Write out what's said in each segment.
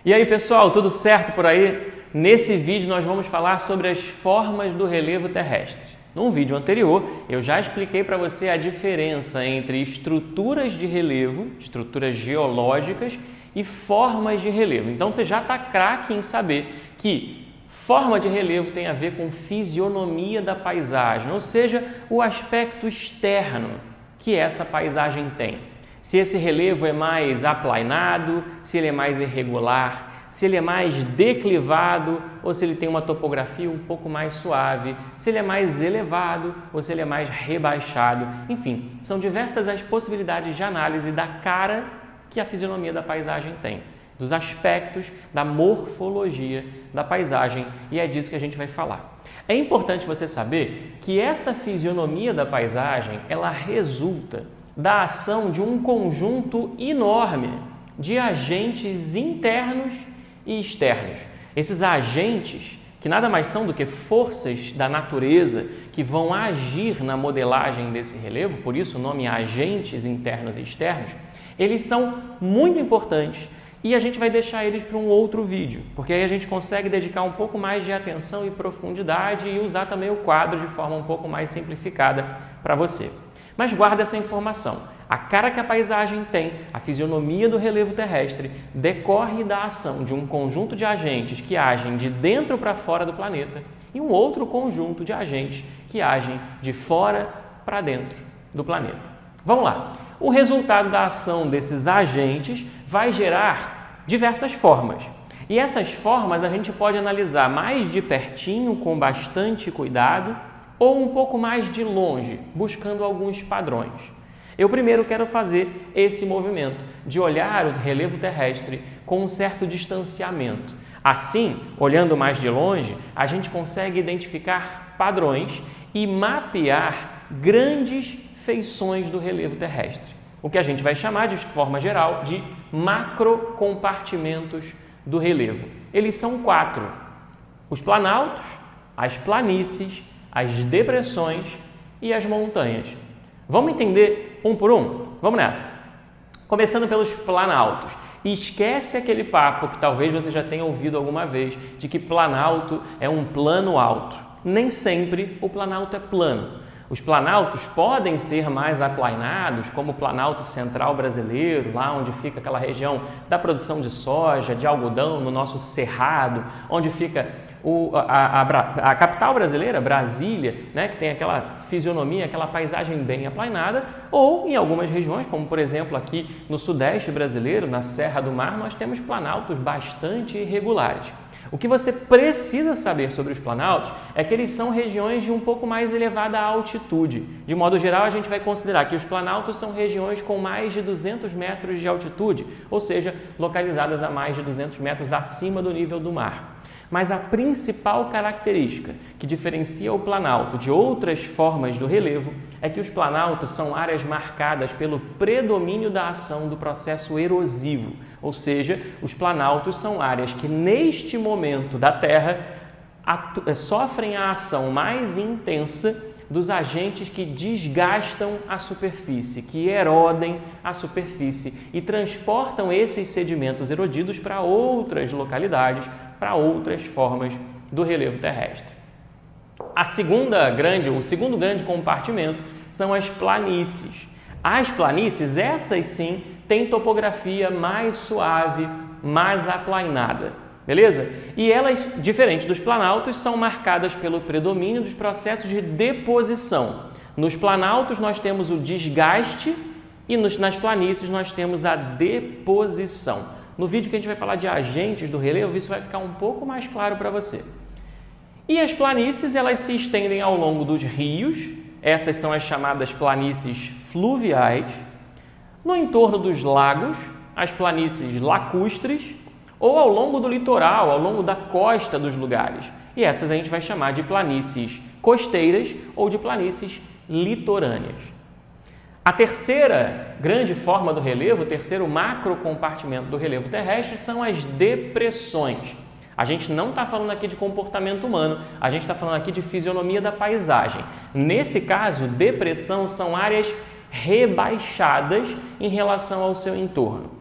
E aí pessoal, tudo certo por aí? Nesse vídeo nós vamos falar sobre as formas do relevo terrestre. Num vídeo anterior, eu já expliquei para você a diferença entre estruturas de relevo, estruturas geológicas e formas de relevo. Então você já está craque em saber que forma de relevo tem a ver com fisionomia da paisagem, ou seja, o aspecto externo que essa paisagem tem. Se esse relevo é mais aplainado, se ele é mais irregular, se ele é mais declivado ou se ele tem uma topografia um pouco mais suave, se ele é mais elevado ou se ele é mais rebaixado. Enfim, são diversas as possibilidades de análise da cara que a fisionomia da paisagem tem, dos aspectos da morfologia da paisagem, e é disso que a gente vai falar. É importante você saber que essa fisionomia da paisagem, ela resulta da ação de um conjunto enorme de agentes internos e externos. Esses agentes, que nada mais são do que forças da natureza que vão agir na modelagem desse relevo, por isso o nome é agentes internos e externos, eles são muito importantes e a gente vai deixar eles para um outro vídeo, porque aí a gente consegue dedicar um pouco mais de atenção e profundidade e usar também o quadro de forma um pouco mais simplificada para você. Mas guarda essa informação. A cara que a paisagem tem, a fisionomia do relevo terrestre, decorre da ação de um conjunto de agentes que agem de dentro para fora do planeta e um outro conjunto de agentes que agem de fora para dentro do planeta. Vamos lá. O resultado da ação desses agentes vai gerar diversas formas. E essas formas a gente pode analisar mais de pertinho, com bastante cuidado, ou um pouco mais de longe, buscando alguns padrões. Eu primeiro quero fazer esse movimento de olhar o relevo terrestre com um certo distanciamento. Assim, olhando mais de longe, a gente consegue identificar padrões e mapear grandes feições do relevo terrestre, o que a gente vai chamar de forma geral de macrocompartimentos do relevo. Eles são 4: os planaltos, as planícies, as depressões e as montanhas. Vamos entender um por um? Vamos nessa. Começando pelos planaltos. Esquece aquele papo que talvez você já tenha ouvido alguma vez, de que planalto é um plano alto. Nem sempre o planalto é plano. Os planaltos podem ser mais aplainados, como o Planalto Central brasileiro, lá onde fica aquela região da produção de soja, de algodão, no nosso cerrado, onde fica a capital brasileira, Brasília, né, que tem aquela fisionomia, aquela paisagem bem aplainada, ou em algumas regiões, como por exemplo aqui no sudeste brasileiro, na Serra do Mar, nós temos planaltos bastante irregulares. O que você precisa saber sobre os planaltos é que eles são regiões de um pouco mais elevada altitude. De modo geral, a gente vai considerar que os planaltos são regiões com mais de 200 metros de altitude, ou seja, localizadas a mais de 200 metros acima do nível do mar. Mas a principal característica que diferencia o planalto de outras formas do relevo é que os planaltos são áreas marcadas pelo predomínio da ação do processo erosivo, ou seja, os planaltos são áreas que neste momento da Terra sofrem a ação mais intensa dos agentes que desgastam a superfície, que erodem a superfície e transportam esses sedimentos erodidos para outras localidades, para outras formas do relevo terrestre. O segundo grande compartimento são as planícies. As planícies, essas sim, têm topografia mais suave, mais aplainada, beleza? E elas, diferente dos planaltos, são marcadas pelo predomínio dos processos de deposição. Nos planaltos nós temos o desgaste e nas planícies nós temos a deposição. No vídeo que a gente vai falar de agentes do relevo, isso vai ficar um pouco mais claro para você. E as planícies, elas se estendem ao longo dos rios, essas são as chamadas planícies fluviais, no entorno dos lagos, as planícies lacustres, ou ao longo do litoral, ao longo da costa dos lugares. E essas a gente vai chamar de planícies costeiras ou de planícies litorâneas. A terceira grande forma do relevo, o terceiro macrocompartimento do relevo terrestre, são as depressões. A gente não está falando aqui de comportamento humano, a gente está falando aqui de fisionomia da paisagem. Nesse caso, depressão são áreas rebaixadas em relação ao seu entorno.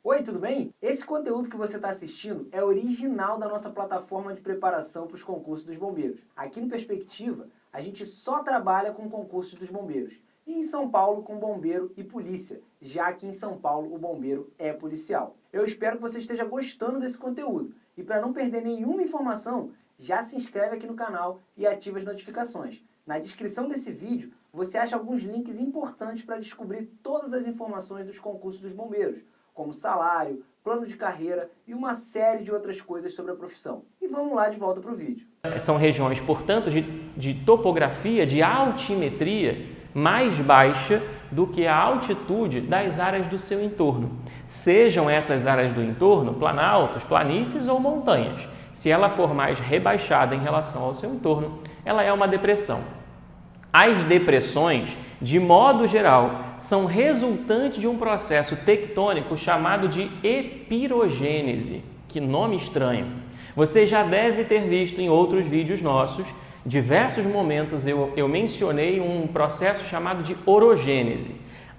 Oi, tudo bem? também, esse conteúdo que você está assistindo é original da nossa plataforma de preparação para os concursos dos bombeiros. Aqui no Perspectiva, a gente só trabalha com concursos dos bombeiros. E em São Paulo com bombeiro e polícia, já que em São Paulo o bombeiro é policial. Eu espero que você esteja gostando desse conteúdo. E para não perder nenhuma informação, já se inscreve aqui no canal e ativa as notificações. Na descrição desse vídeo, você acha alguns links importantes para descobrir todas as informações dos concursos dos bombeiros, como salário, plano de carreira e uma série de outras coisas sobre a profissão. E vamos lá de volta para o vídeo. São regiões, portanto, de topografia, de altimetria mais baixa do que a altitude das áreas do seu entorno. Sejam essas áreas do entorno planaltos, planícies ou montanhas. Se ela for mais rebaixada em relação ao seu entorno, ela é uma depressão. As depressões, de modo geral, são resultantes de um processo tectônico chamado de epirogênese. Que nome estranho! Você já deve ter visto em outros vídeos nossos, diversos momentos eu mencionei um processo chamado de orogênese.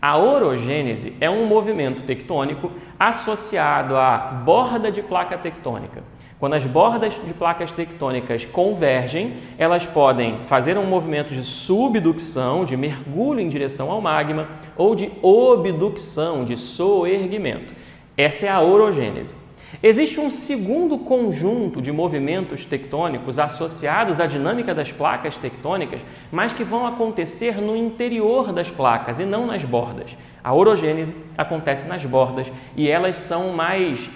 A orogênese é um movimento tectônico associado à borda de placa tectônica. Quando as bordas de placas tectônicas convergem, elas podem fazer um movimento de subducção, de mergulho em direção ao magma, ou de obducção, de soerguimento. Essa é a orogênese. Existe um segundo conjunto de movimentos tectônicos associados à dinâmica das placas tectônicas, mas que vão acontecer no interior das placas e não nas bordas. A orogênese acontece nas bordas e elas são mais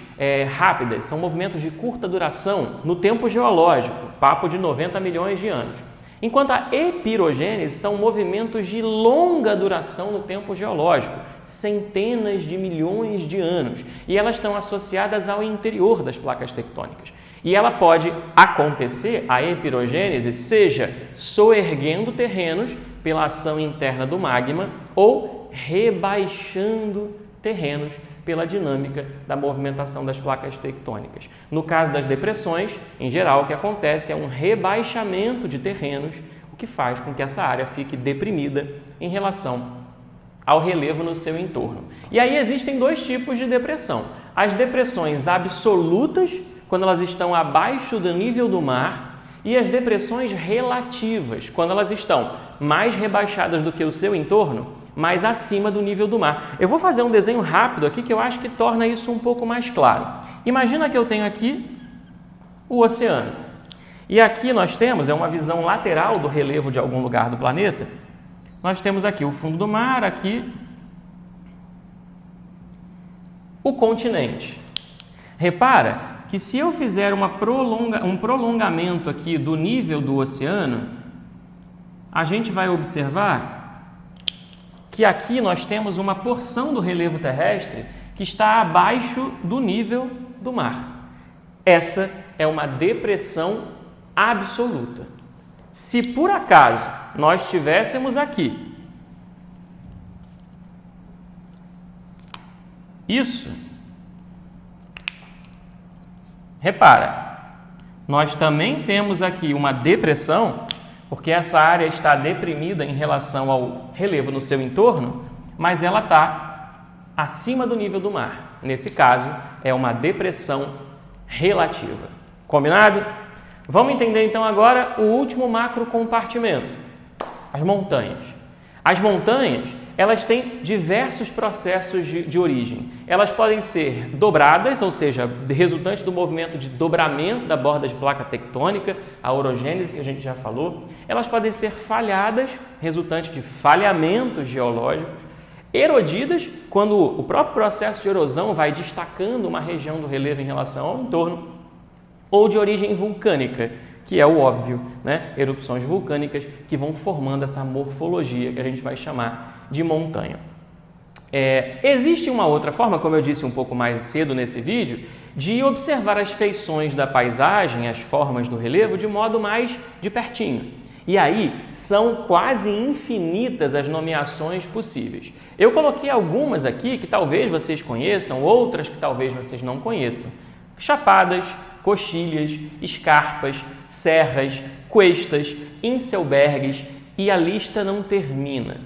rápidas, são movimentos de curta duração no tempo geológico, papo de 90 milhões de anos. Enquanto a epirogênese são movimentos de longa duração no tempo geológico, centenas de milhões de anos, e elas estão associadas ao interior das placas tectônicas. E ela pode acontecer, a epirogênese, seja soerguendo terrenos pela ação interna do magma ou rebaixando terrenos pela dinâmica da movimentação das placas tectônicas. No caso das depressões, em geral, o que acontece é um rebaixamento de terrenos, o que faz com que essa área fique deprimida em relação ao relevo no seu entorno. E aí existem dois tipos de depressão. As depressões absolutas, quando elas estão abaixo do nível do mar, e as depressões relativas, quando elas estão mais rebaixadas do que o seu entorno, mais acima do nível do mar. Eu vou fazer um desenho rápido aqui que eu acho que torna isso um pouco mais claro. Imagina que eu tenho aqui o oceano. E aqui nós temos, é uma visão lateral do relevo de algum lugar do planeta, nós temos aqui o fundo do mar, aqui o continente. Repara que se eu fizer um prolongamento aqui do nível do oceano, a gente vai observar que aqui nós temos uma porção do relevo terrestre que está abaixo do nível do mar. Essa é uma depressão absoluta. Se por acaso nós estivéssemos aqui, isso, repara, nós também temos aqui uma depressão, porque essa área está deprimida em relação ao relevo no seu entorno, mas ela está acima do nível do mar. Nesse caso, é uma depressão relativa. Combinado? Vamos entender então agora o último macro compartimento, as montanhas. As montanhas, elas têm diversos processos de origem. Elas podem ser dobradas, ou seja, resultantes do movimento de dobramento da borda de placa tectônica, a orogênese que a gente já falou. Elas podem ser falhadas, resultantes de falhamentos geológicos, erodidas, quando o próprio processo de erosão vai destacando uma região do relevo em relação ao entorno, ou de origem vulcânica, que é o óbvio, né? Erupções vulcânicas que vão formando essa morfologia que a gente vai chamar de montanha. Existe uma outra forma, como eu disse um pouco mais cedo nesse vídeo, de observar as feições da paisagem, as formas do relevo, de modo mais de pertinho. E aí são quase infinitas as nomeações possíveis. Eu coloquei algumas aqui que talvez vocês conheçam, outras que talvez vocês não conheçam. Chapadas, coxilhas, escarpas, serras, cuestas, inselbergues, e a lista não termina.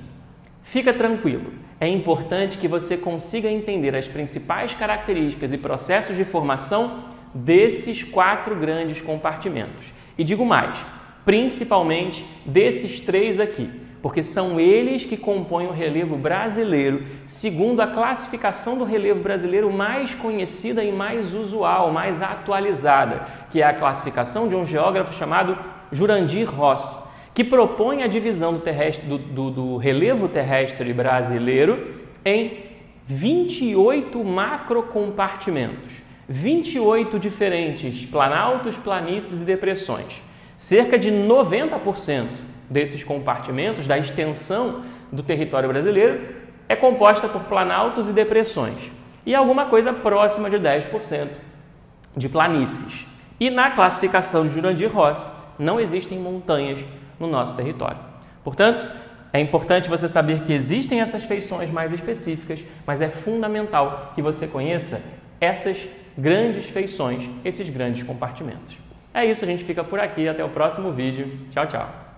Fica tranquilo, é importante que você consiga entender as principais características e processos de formação desses 4 grandes compartimentos. E digo mais, principalmente desses 3 aqui, porque são eles que compõem o relevo brasileiro, segundo a classificação do relevo brasileiro mais conhecida e mais usual, mais atualizada, que é a classificação de um geógrafo chamado Jurandir Ross, que propõe a divisão do relevo terrestre brasileiro em 28 macrocompartimentos, 28 diferentes planaltos, planícies e depressões. Cerca de 90% desses compartimentos, da extensão do território brasileiro, é composta por planaltos e depressões, e alguma coisa próxima de 10% de planícies. E na classificação de Jurandir Ross, não existem montanhas no nosso território. Portanto, é importante você saber que existem essas feições mais específicas, mas é fundamental que você conheça essas grandes feições, esses grandes compartimentos. É isso, a gente fica por aqui. Até o próximo vídeo. Tchau, tchau!